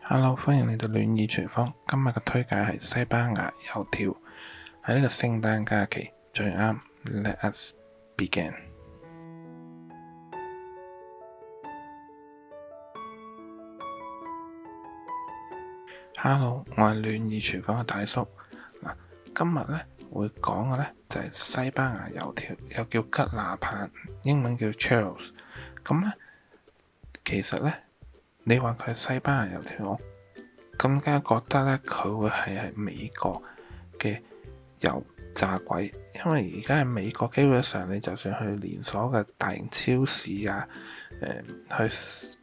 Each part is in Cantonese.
Hello，歡迎嚟到戀意廚房。今日嘅推介係西班牙油條，喺呢個聖誕假期最啱。Let us begin。Hello，我係戀意廚房嘅大叔。今日呢會講嘅呢就係西班牙油條，又叫吉拿棒，英文叫 churros。咁呢，其實呢，你話佢係西班牙油條，我更加覺得呢，佢會係美國嘅油炸鬼，因為而家喺美國基本上你就算去連鎖嘅大型超市啊，去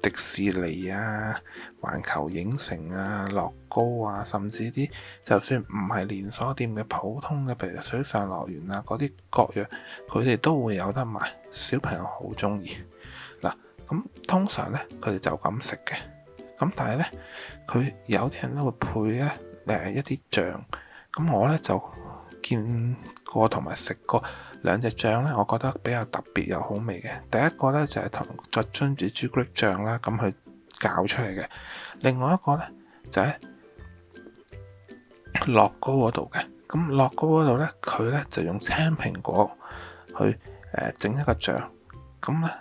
迪士尼啊、環球影城啊、樂高啊，甚至啲就算唔係連鎖店嘅普通嘅，譬如水上樂園啊嗰啲各樣，佢哋都會有得賣，小朋友好鍾意。嗱，咁通常呢，佢哋就咁食嘅。咁但係咧，佢有啲人都會配咧一啲醬，咁我咧就見過同埋食過兩隻醬咧，我覺得比較特別又好味嘅。第一個咧就係同作榛子朱古力醬啦，咁去攪出嚟嘅。另外一個咧就喺樂高嗰度嘅。咁樂高嗰度咧，佢咧就用青蘋果去整一個醬，咁咧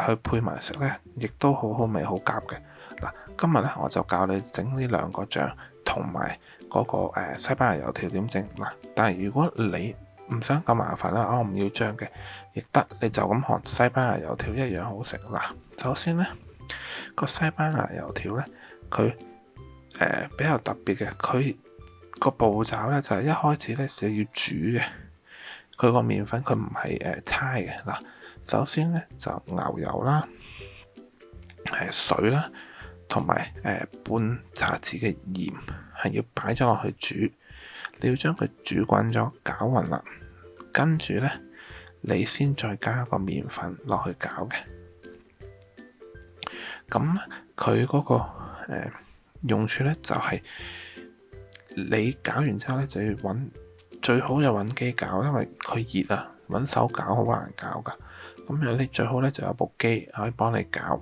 去配埋食咧，亦都好好味，好夾嘅。嗱，今日咧我就教你整呢兩個醬，同埋嗰個西班牙油條點整。嗱，但係如果你唔想咁麻煩啦，我唔要醬嘅，亦得，你就咁學西班牙油條一樣好食。嗱，首先咧個西班牙油條咧，佢比較特別嘅，佢個步驟咧就係一開始咧就要煮嘅，佢個麵粉佢唔係搓嘅。嗱，首先咧就牛油啦、水啦，同埋半茶匙嘅鹽係要擺咗落去煮，你要將佢煮滾咗，攪勻啦，跟住咧你先再加個麵粉落去攪嘅。咁佢嗰個用處咧就係你攪完之後咧就要最好就揾機攪，因為佢熱啊，揾手攪好難攪噶。咁樣你最好咧就有部機可以幫你攪。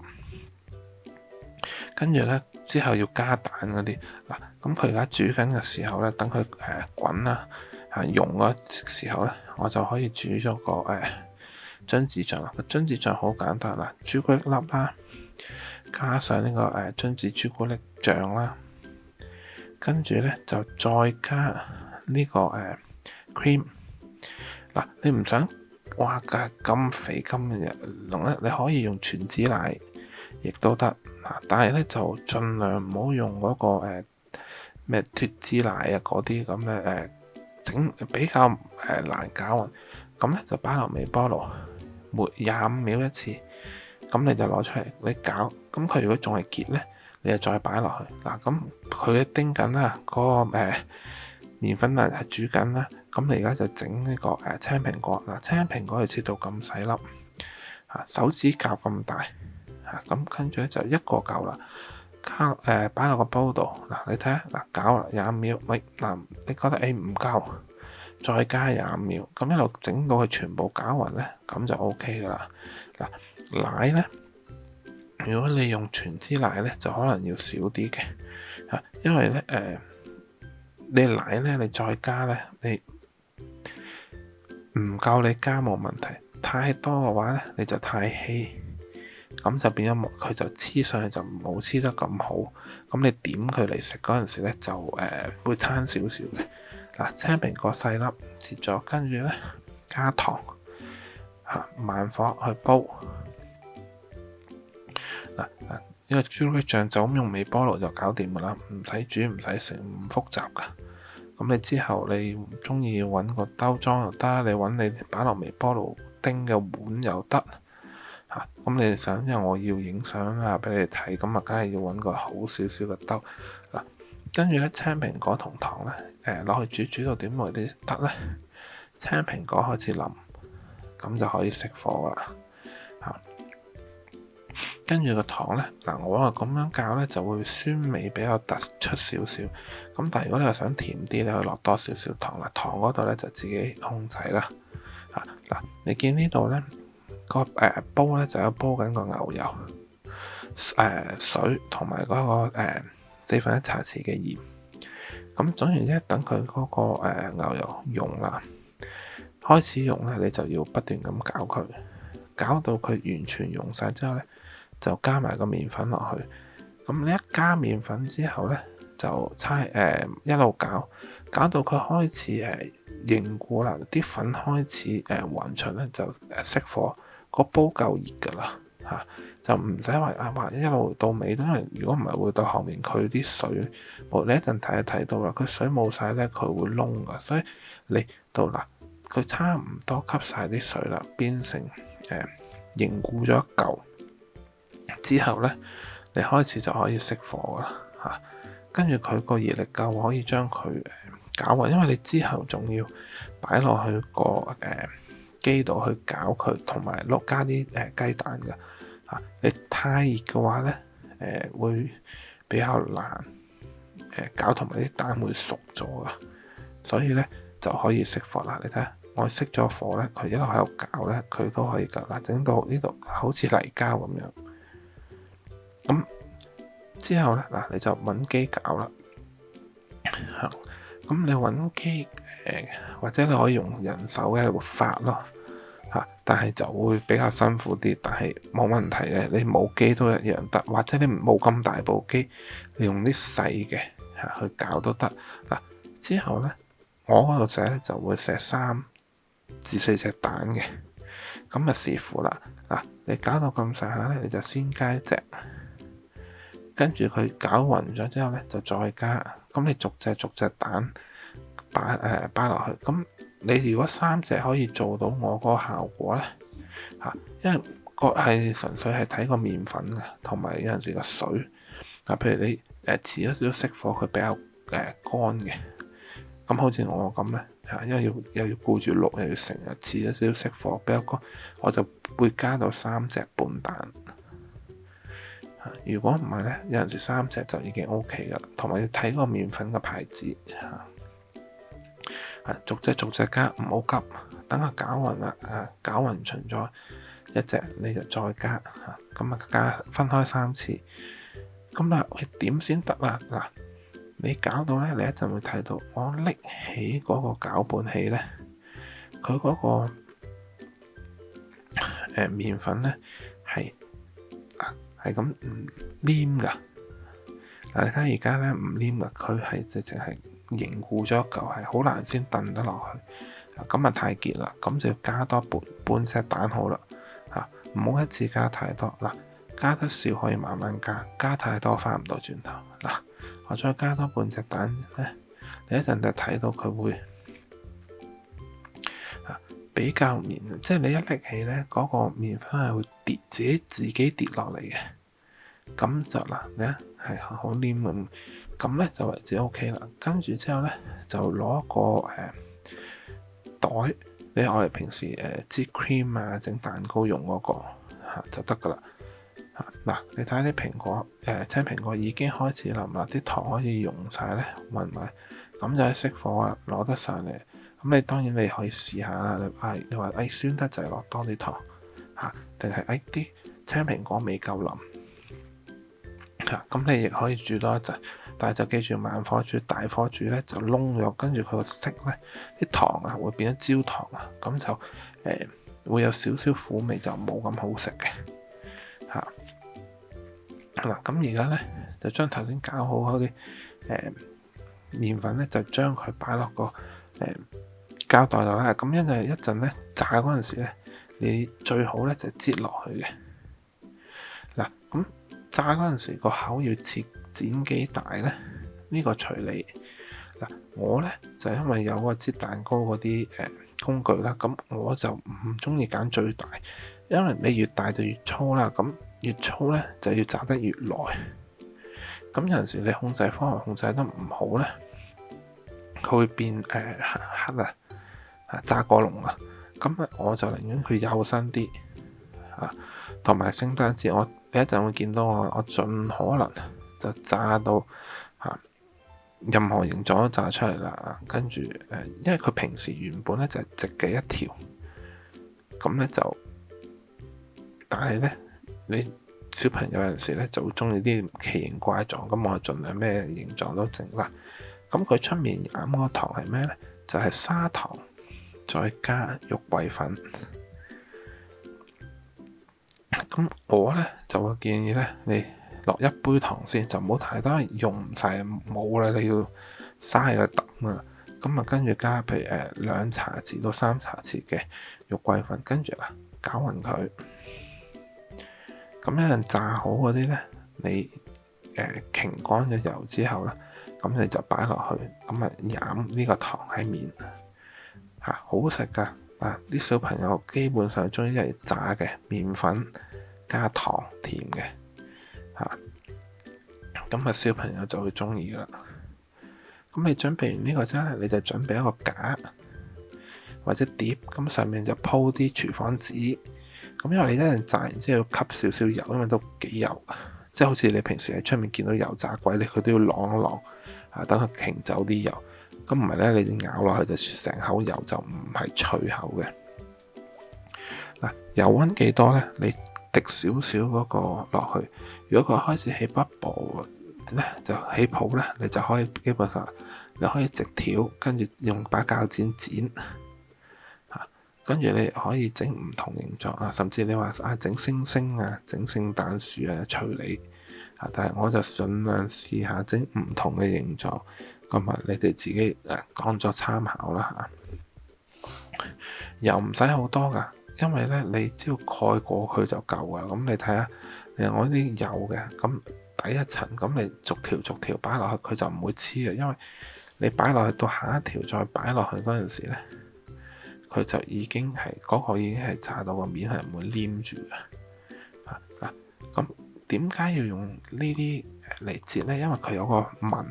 跟住咧，之後要加蛋嗰啲。嗱，咁佢而家煮緊嘅時候咧，等佢滾啦，溶嗰時候咧，我就可以煮咗個榛子醬啦。個榛子醬好簡單啦，朱古力粒啦，加上呢個榛子朱古力醬啦，跟住咧就再加呢個cream。嗱，你唔想哇咁肥咁濃咧，你可以用全脂奶，亦都得。但係咧就盡量唔好用嗰個咩脫脂奶啊嗰啲咁嘅整比較難攪勻。咁咧就擺落微波爐，每25秒一次。咁你就攞出嚟，你攪。咁佢如果仲係結咧，你就再擺落去。嗱，咁佢叮緊啦，嗰個麵粉係煮緊啦。咁你而家就整呢個青蘋果。嗱，青蘋果要切到咁細粒，手指甲咁大。咁跟住咧就一個夠啦，擺落個煲度。嗱，你睇下，嗱，攪啦25秒，喂，嗱，你覺得唔夠，再加25秒，咁一路整到佢全部攪勻咧，咁就 OK 噶啦。嗱，奶咧，如果你用全脂奶咧，就可能要少啲嘅，因為咧你奶咧你再加咧，你唔夠你加冇問題，太多嘅話咧你就太稀。咁就變咗佢就黐上去就冇黐得咁好，咁你點佢嚟食嗰陣時咧就會差少少嘅。嗱，青蘋果細粒切咗，跟住咧加糖，慢火去煲。嗱，呢個朱古力醬就咁用微波爐就搞掂噶啦，唔使煮唔使食，唔複雜噶。咁你之後你中意揾個兜裝又得，你揾你擺落微波爐叮嘅碗又得。咁你想，因為我要影相啊，俾你哋睇，咁啊，梗係要揾個好少少嘅兜。嗱，跟住咧青蘋果同糖咧，攞去煮到點為啲得咧？青蘋果開始腍，咁就可以熄火啦。跟住個糖咧，嗱，我啊咁樣教咧就會酸味比較突出少少。咁但係如果你係想甜啲，你可以落多少少糖啦。糖嗰度咧就自己控制啦。嗱，你見呢度咧？個煲咧就有煲緊個牛油、水同埋嗰個1/4茶匙嘅鹽。咁總言之，等佢嗰個牛油溶啦，開始溶咧，你就要不斷咁攪佢，攪到佢完全溶晒之後咧，就加埋個麵粉落去。咁你一加麵粉之後咧，就一路攪到佢開始凝固啦，啲粉開始勻循咧，就熄火，個煲夠熱㗎啦嚇，就唔使話一路到尾，因為如果唔係會到後面佢啲水冇，你一陣睇到啦，佢水冇晒咧，佢會燶㗎，所以你到嗱佢差唔多吸晒啲水啦，變成凝固咗一嚿之後咧，你開始就可以熄火啦嚇，跟住佢個熱力夠可以將佢攪勻，因為你之後仲要擺落去個機度去攪佢，同埋加啲雞蛋㗎嚇。你太熱嘅話咧，會比較難攪，同埋啲蛋會熟咗㗎，所以咧就可以熄火啦。你睇下，我熄咗火咧，佢一路喺度攪咧，佢都可以㗎啦。整到呢度好似泥膠咁樣。咁之後咧嗱，你就揾機攪啦嚇。咁你揾機或者你可以用人手喺度發咯嚇，但係就會比較辛苦啲，但係冇問題嘅。你冇機都一樣得，或者你冇咁大部機，你用啲細嘅去攪都得嗱。之後咧，我嗰度寫咧就會寫3至4隻蛋嘅，咁啊視乎啦嗱。你攪到咁上下咧，你就先加一隻。跟住佢攪勻咗之後咧，就再加。咁你逐隻蛋擺落去。咁你如果3隻可以做到我嗰個效果咧嚇，因為個係純粹係睇個麵粉嘅，同埋有陣時個水嗱。譬如你遲咗少少熄火，佢比較乾嘅。咁好似我咁咧嚇，因為又要顧住錄，又要成日遲咗少少熄火比較乾，我就會加到3隻半蛋。如果唔係咧，有陣時3隻就已經 OK 噶啦，同埋要睇個麵粉嘅牌子嚇，逐隻加，唔好急，等佢攪勻啦，攪勻勻咗一隻你就再加嚇，咁啊加分開3次，咁啦，喂點先得啦嗱？你攪到咧，你一陣會睇到我拎起嗰個攪拌器咧，佢嗰個麵粉咧係咁黏噶嗱。你睇而家咧唔黏噶，佢係直情係凝固咗一嚿，係好難先燉得落去。咁啊太結啦，咁就要加多半隻蛋好啦嚇，唔好一次加太多嗱。加得少可以慢慢加，加太多翻唔到轉頭嗱。我再加多半隻蛋咧，你一陣就睇到佢會比較綿，即係你一拎起咧，嗰個麵粉係會跌自己跌落嚟嘅。咁就嗱，你睇係好黏咁，咁咧就為之 OK 啦。跟住之後咧，就攞一個袋，你愛嚟平時擠 cream 啊、整蛋糕用嗰個就得噶啦嚇。嗱，你睇下啲蘋果青蘋果已經開始腍啦，啲糖可以溶晒咧，混埋，咁就係熄火啊，攞得上嚟。咁你當然你可以試下啦。你話酸得滯，落多啲糖嚇，定係啲青蘋果未夠腍嚇，咁你亦可以煮多一陣，但係就記住慢火煮，大火煮咧就燶咗，跟住佢個色咧啲糖啊會變咗焦糖啊，咁就會有少少苦味，就冇咁好食嘅嚇。嗱，咁而家咧就將頭先攪好嗰啲麵粉咧，就將佢擺落個膠袋度啦。咁因為一陣咧炸嗰陣時咧，你最好咧就擠落去嘅嗱。咁炸嗰陣時個口要剪幾大咧？呢個隨你嗱。我咧就因為有個擠蛋糕嗰啲工具啦，咁我就唔中意揀最大，因為你越大就越粗啦。咁越粗咧就要炸得越耐。咁有陣時你控制方法控制得唔好咧，佢會變黑啊，炸過籠啊。咁我就寧願佢幼身啲啊，同埋聖誕節你一陣會見到我盡可能就炸到任何形狀都炸出嚟啦。跟住因為佢平時原本咧就係直嘅一條，咁咧就，但係咧你小朋友有陣時咧就會中意啲奇形怪狀，咁我盡量咩形狀都整啦。咁佢出面飲嗰個糖係咩咧？就係砂糖再加肉桂粉。咁我咧就會建議咧，你落一杯糖先，就唔好太多，用唔晒冇啦，你要嘥咗抌噶啦。咁啊，跟住加譬如2茶匙到3茶匙嘅肉桂粉，跟住啦攪勻佢。咁一陣炸好嗰啲咧，你擎乾咗油之後咧，咁你就擺落去，咁啊飲呢個糖喺面嚇，好好食噶。啲小朋友基本上中意一係炸嘅麵粉加糖甜嘅嚇，咁小朋友就會中意噶啦。咁你準備完呢個之後咧，你就準備一個架或者碟，咁上面就鋪啲廚房紙。咁因為你一陣炸完之後要吸少少油，因為都幾油，即係好似你平時喺出面見到油炸鬼，佢都要晾一晾等佢擎走啲油。咁唔係咧，你咬落去就成口油，就唔係脆口嘅。油溫幾多咧？你滴少少嗰個落去。如果佢開始起 bubble 咧，就起泡咧，你就可以基本上你可以直條，跟住用把鉸剪剪。跟住你可以整唔同形狀甚至你話整星星整聖誕樹隨你但係我就盡量試下整唔同嘅形狀，咁你哋自己當作參考啦油唔使好多噶，因為咧你只要蓋過佢就夠噶啦。咁你睇下，我啲油嘅，咁第一層，咁你逐條擺落去，佢就唔會黐嘅，因為你擺落去到下一條再擺落去嗰陣時咧，佢就已經係嗰個已經係炸到個面係唔會黏住嘅。咁點解要用呢啲嚟折咧？因為佢有個紋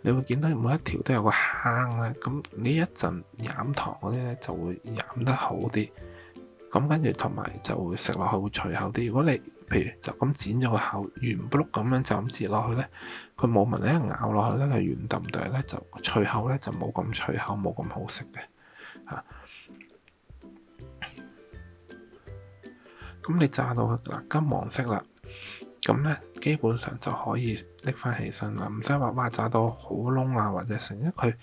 你會見到每一條都有個坑咧。咁呢一陣飲糖嗰啲咧就會飲得好啲。咁跟住同埋就會食落去會脆口啲。如果你譬如就咁剪咗個口圓卜碌咁樣就咁折落去咧，佢冇紋，你一咬落去咧佢圓揼揼咧就脆口咧就冇咁脆口，冇咁好食嘅。咁你炸到佢金黃色啦，咁咧基本上就可以拎翻起身啦，唔使話炸到好燶或者成，因為佢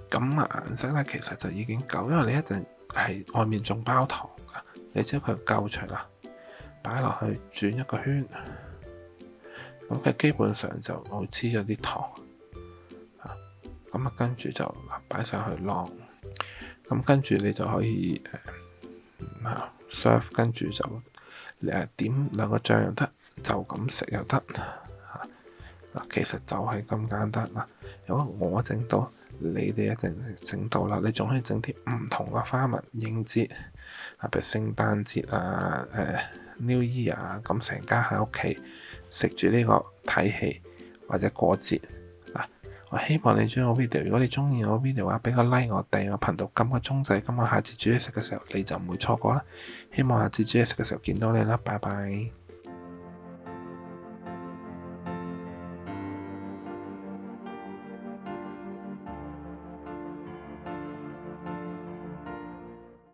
咁嘅顏色咧其實就已經夠，因為你一陣係外面仲包糖噶，你知佢夠出啦，擺落去轉一個圈，咁佢基本上就會黐咗啲糖，咁跟住就擺上去晾。咁跟住你就可以serve， 跟住就點2個醬又得，就咁食又得其實就係咁簡單啦。如果我整到，你哋一定整到啦。你仲可以整啲唔同嘅花紋應節譬如聖誕節New Year 咁成家喺屋企食住呢個睇戲或者過節。我希望你中意我 video， 如果你中意我 video 嘅話，俾個 like 我，訂我頻道，撳個鐘仔，咁我下次煮嘢食嘅時候你就唔會錯過啦。希望下次煮嘢食嘅時候見到你啦，拜拜。